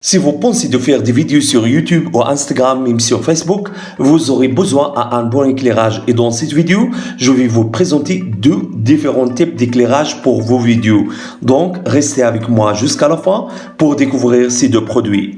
Si vous pensez de faire des vidéos sur YouTube ou Instagram, même sur Facebook, vous aurez besoin d'un bon éclairage. Et dans cette vidéo, je vais vous présenter deux différents types d'éclairage pour vos vidéos. Donc, restez avec moi jusqu'à la fin pour découvrir ces deux produits.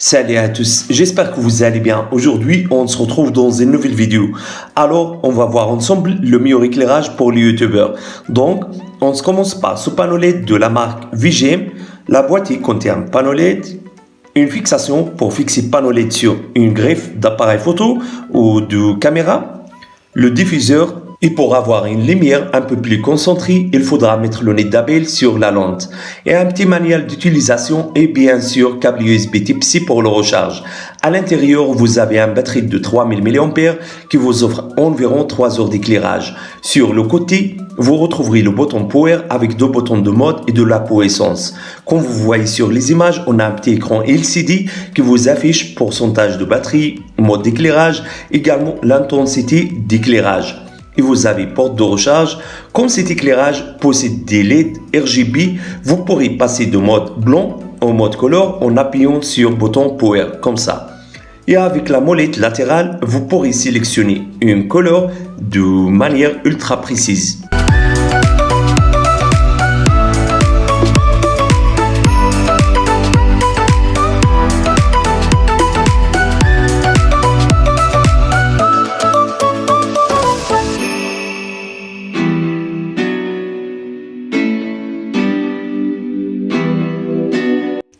Salut à tous, j'espère que vous allez bien. Aujourd'hui, on se retrouve dans une nouvelle vidéo. Alors, on va voir ensemble le meilleur éclairage pour les youtubeurs. Donc, on se commence par ce panneau LED de la marque VGM. La boîte contient un panneau LED, une fixation pour fixer panneau LED sur une greffe d'appareil photo ou de caméra, le diffuseur. Et pour avoir une lumière un peu plus concentrée, il faudra mettre le nez d'abeille sur la lente. Et un petit manuel d'utilisation et bien sûr câble USB Type-C pour le recharge. À l'intérieur, vous avez une batterie de 3000 mAh qui vous offre environ 3 heures d'éclairage. Sur le côté, vous retrouverez le bouton Power avec deux boutons de mode et de la puissance. Comme vous voyez sur les images, on a un petit écran LCD qui vous affiche pourcentage de batterie, mode d'éclairage, également l'intensité d'éclairage. Et vous avez porte de recharge. Comme cet éclairage possède des LED RGB, vous pourrez passer de mode blanc au mode couleur en appuyant sur le bouton Power, comme ça. Et avec la molette latérale, vous pourrez sélectionner une couleur de manière ultra précise.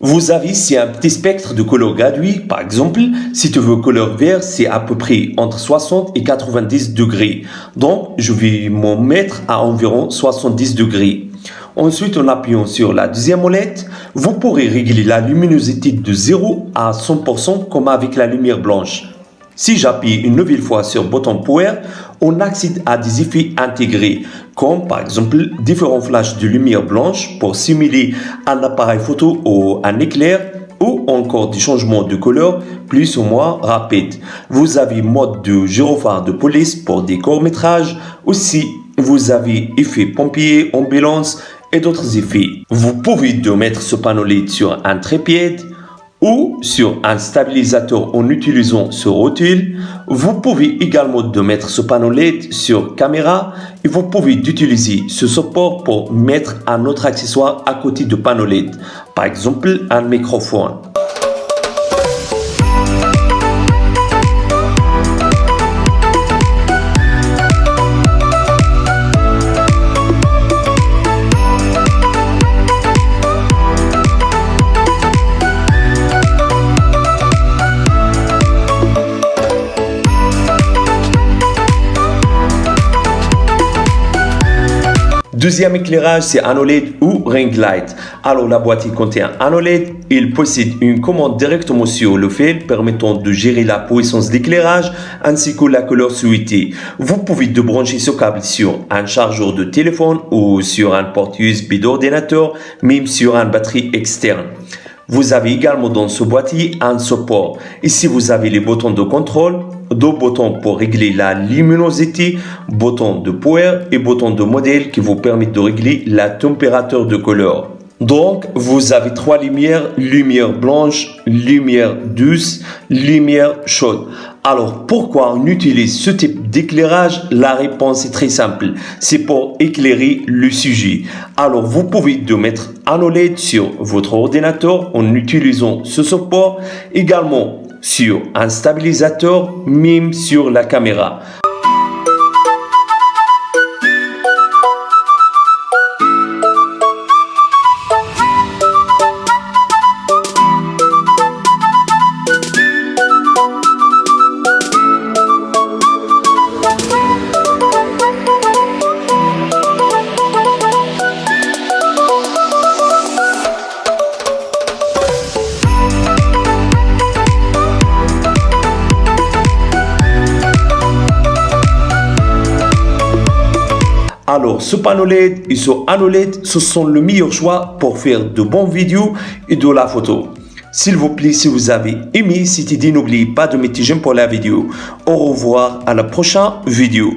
Vous avez ici un petit spectre de couleurs gratuits. Par exemple, si tu veux couleur vert, c'est à peu près entre 60 et 90 degrés. Donc, je vais m'en mettre à environ 70 degrés. Ensuite, en appuyant sur la deuxième molette, vous pourrez régler la luminosité de 0 à 100% comme avec la lumière blanche. Si j'appuie une nouvelle fois sur le bouton Power, on accède à des effets intégrés, comme par exemple différents flashs de lumière blanche pour simuler un appareil photo ou un éclair, ou encore des changements de couleur plus ou moins rapides. Vous avez mode de gyrophare de police pour des courts-métrages. Aussi, vous avez effet pompier, ambulance et d'autres effets. Vous pouvez mettre ce panneau LED sur un trépied ou sur un stabilisateur en utilisant ce rotule. Vous pouvez également mettre ce panneau LED sur caméra et vous pouvez utiliser ce support pour mettre un autre accessoire à côté du panneau LED, par exemple un microphone. Deuxième éclairage, c'est un OLED ou ring light. Alors la boîte contient un OLED, il possède une commande directement sur le fil permettant de gérer la puissance d'éclairage ainsi que la couleur souhaitée. Vous pouvez brancher ce câble sur un chargeur de téléphone ou sur un porte USB d'ordinateur, même sur une batterie externe. Vous avez également dans ce boîtier un support. Ici, vous avez les boutons de contrôle, deux boutons pour régler la luminosité, bouton de power et bouton de modèle qui vous permettent de régler la température de couleur. Donc, vous avez trois lumières, lumière blanche, lumière douce, lumière chaude. Alors, pourquoi on utilise ce type d'éclairage? La réponse est très simple. C'est pour éclairer le sujet. Alors, vous pouvez mettre un OLED sur votre ordinateur en utilisant ce support. Également sur un stabilisateur, même sur la caméra. Alors, ce panneau LED et ce anneau LED, ce sont le meilleur choix pour faire de bonnes vidéos et de la photo. S'il vous plaît, si vous avez aimé cette idée, n'oubliez pas de mettre j'aime pour la vidéo. Au revoir à la prochaine vidéo.